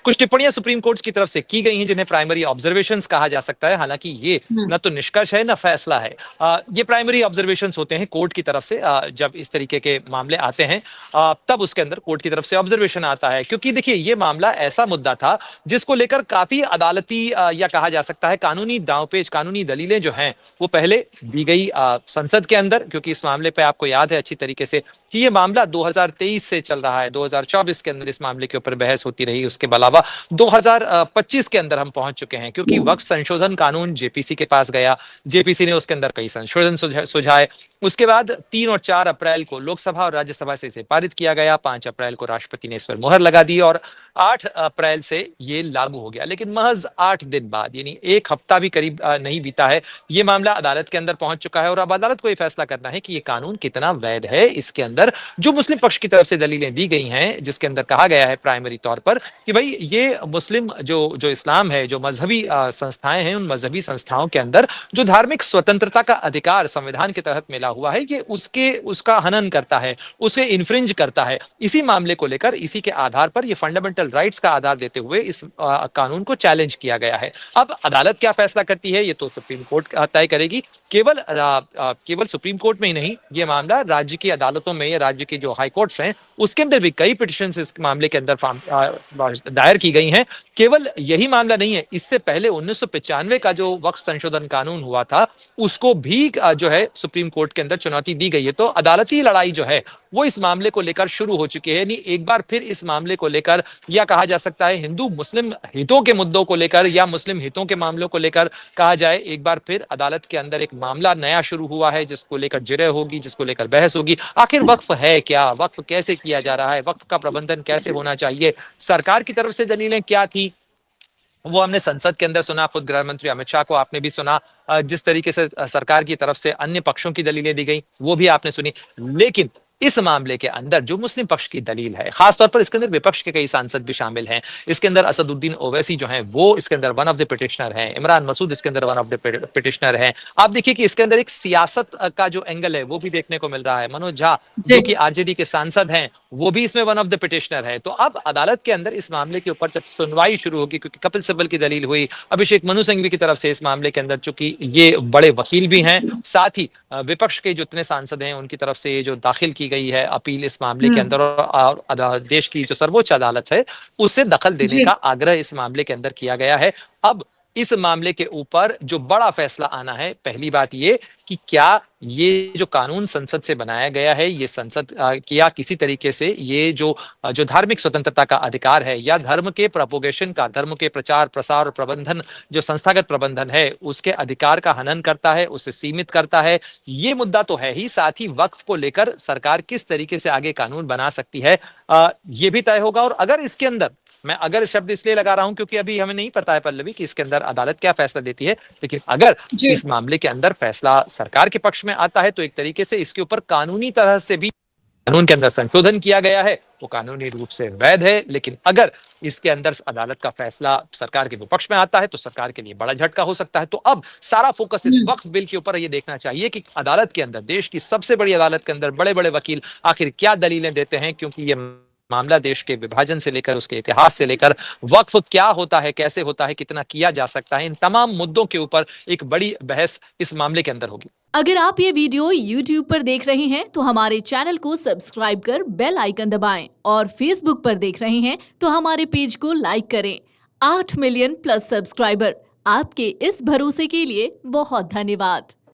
कुछ टिप्पणियां supreme court की तरफ से की गई हैं जिन्हें प्राइमरी ऑब्जर्वेशंस कहा जा सकता है। हालांकि ये हुँ, न तो निष्कर्ष है न फैसला है। ये प्राइमरी ऑब्जर्वेशंस होते हैं कोर्ट की तरफ से। जब इस तरीके के मामले आते हैं तब उसके अंदर कोर्ट की तरफ से ऑब्जर्वेशन आता है, क्योंकि देखिए ये मामला ऐसा मुद्दा था जिसको लेकर काफी अदालती या कहा जा सकता है कानूनी दांवपेच, कानूनी दलीलें जो हैं वो पहले दी गई संसद के अंदर, क्योंकि इस मामले पे आपको याद है अच्छी तरीके से कि ये मामला 2023 से चल रहा है। 2024 के अंदर इस मामले के ऊपर बहस होती रही, उसके अलावा 2025 के अंदर हम पहुंच चुके हैं, क्योंकि वक्फ संशोधन कानून जेपीसी के पास गया। जेपीसी ने उसके अंदर कई संशोधन सुझाए। उसके बाद 3 और 4 अप्रैल को लोकसभा और राज्यसभा से इसे पारित किया गया। 5 अप्रैल को राष्ट्रपति ने इस पर मुहर लगा दी और 8 अप्रैल से ये लागू हो गया। लेकिन महज 8 दिन बाद, यानी एक हफ्ता भी करीब नहीं बीता है, ये मामला अदालत के अंदर पहुंच चुका है और अब अदालत को ये फैसला करना है कि ये कानून कितना वैध है। इसके अंदर जो मुस्लिम पक्ष की तरफ से दलीलें दी गई हैं, जिसके अंदर कहा गया है प्राइमरी तौर पर कि भाई ये मुस्लिम जो जो इस्लाम है, जो मजहबी संस्थाएं हैं, उन मजहबी संस्थाओं के अंदर जो धार्मिक स्वतंत्रता का अधिकार संविधान के तहत मिला हुआ है, ये उसका हनन करता है, उसे इन्फ्रिंज करता है। इसी मामले को लेकर, इसी के आधार पर, ये फंडामेंटल राइट्स का आधार देते हुए इस कानून को चैलेंज किया गया है। अब अदालत क्या फैसला करती है ये तो सुप्रीम कोर्ट तय करेगी। केवल सुप्रीम कोर्ट में ही नहीं, ये मामला राज्य की अदालतों में या राज्य की जो हाई कोर्ट्स हैं उसके अंदर भी कई पिटिशंस इस मामले के अंदर दायर की गई हैं। केवल यही मामला नहीं है, इससे पहले 1995 का जो वक्फ संशोधन कानून हुआ था उसको भी जो है सुप्रीम कोर्ट के अंदर चुनौती दी गई है। तो अदालती लड़ाई जो है वो इस मामले को लेकर शुरू हो चुकी है। यानी एक बार फिर इस मामले को लेकर, या कहा जा सकता है हिंदू मुस्लिम हितों के मुद्दों को लेकर या मुस्लिम हितों के मामलों को लेकर कहा जाए, एक बार फिर अदालत के अंदर एक मामला नया शुरू हुआ है जिसको लेकर जिरह होगी, जिसको लेकर बहस होगी। आखिर वक्फ है क्या, वक्फ कैसे किया जा रहा है, वक्फ का प्रबंधन कैसे होना चाहिए, सरकार की तरफ से दलीलें क्या थी, वो हमने संसद के अंदर सुना। खुद गृह मंत्री अमित शाह को आपने भी सुना। जिस तरीके से सरकार की तरफ से अन्य पक्षों की दलीलें दी गई वो भी आपने सुनी। लेकिन इस मामले के अंदर जो मुस्लिम पक्ष की दलील है, खासतौर पर इसके अंदर विपक्ष के कई सांसद भी शामिल हैं। इसके अंदर असदुद्दीन ओवैसी जो हैं वो इसके अंदर वन ऑफ द पिटिशनर हैं, इमरान मसूद इसके अंदर वन ऑफ द पिटिशनर हैं। आप देखिए कि इसके अंदर एक सियासत का जो एंगल है वो भी देखने को मिल रहा है। मनोज झा जी। जो कि आरजेडी के सांसद हैं वो भी इसमें वन ऑफ द पिटिशनर है। तो अब अदालत के अंदर इस मामले के ऊपर जब सुनवाई शुरू होगी, क्योंकि कपिल सिब्बल की दलील हुई, अभिषेक मनु सिंघवी की तरफ से इस मामले के अंदर, चूंकि ये बड़े वकील भी हैं, साथ ही विपक्ष के जितने सांसद हैं उनकी तरफ से ये जो दाखिल की गई है अपील इस मामले के हुँ, अंदर, और देश की जो सर्वोच्च अदालत है उससे दखल देने जी। का आग्रह इस मामले के अंदर किया गया है। अब इस मामले के ऊपर जो बड़ा फैसला आना है, पहली बात ये कि क्या ये जो कानून संसद से बनाया गया है, ये संसद किया किसी तरीके से ये जो धार्मिक स्वतंत्रता का अधिकार है या धर्म के प्रोपोगेशन का, धर्म के प्रचार प्रसार और प्रबंधन, जो संस्थागत प्रबंधन है उसके अधिकार का हनन करता है, उसे सीमित करता है। ये मुद्दा तो है ही, साथ ही वक्फ को लेकर सरकार किस तरीके से आगे कानून बना सकती है ये भी तय होगा। और अगर इसके अंदर, मैं अगर शब्द इसलिए लगा रहा हूं क्योंकि अभी हमें नहीं पता है पल्लवी कि इसके अंदर अदालत क्या फैसला देती है, लेकिन अगर जी। इस मामले के अंदर फैसला सरकार के पक्ष में आता है तो एक तरीके से इसके ऊपर कानूनी तरह से भी कानून के अंदर संशोधन किया गया है, वो कानूनी रूप से वैध है। लेकिन अगर इसके अंदर अदालत का फैसला सरकार के विपक्ष में आता है तो सरकार के लिए बड़ा झटका हो सकता है। तो अब सारा फोकस इस हुँ, वक्फ बिल के ऊपर ये देखना चाहिए कि अदालत के अंदर, देश की सबसे बड़ी अदालत के अंदर बड़े बड़े वकील आखिर क्या दलीलें देते हैं, क्योंकि ये मामला देश के विभाजन से लेकर उसके इतिहास से लेकर वक्फ क्या होता है, कैसे होता है, कितना किया जा सकता है, इन तमाम मुद्दों के ऊपर एक बड़ी बहस इस मामले के अंदर होगी। अगर आप ये वीडियो YouTube पर देख रहे हैं तो हमारे चैनल को सब्सक्राइब कर बेल आइकन दबाएं और Facebook पर देख रहे हैं तो हमारे पेज को लाइक करें। 8 मिलियन प्लस सब्सक्राइबर, आपके इस भरोसे के लिए बहुत धन्यवाद।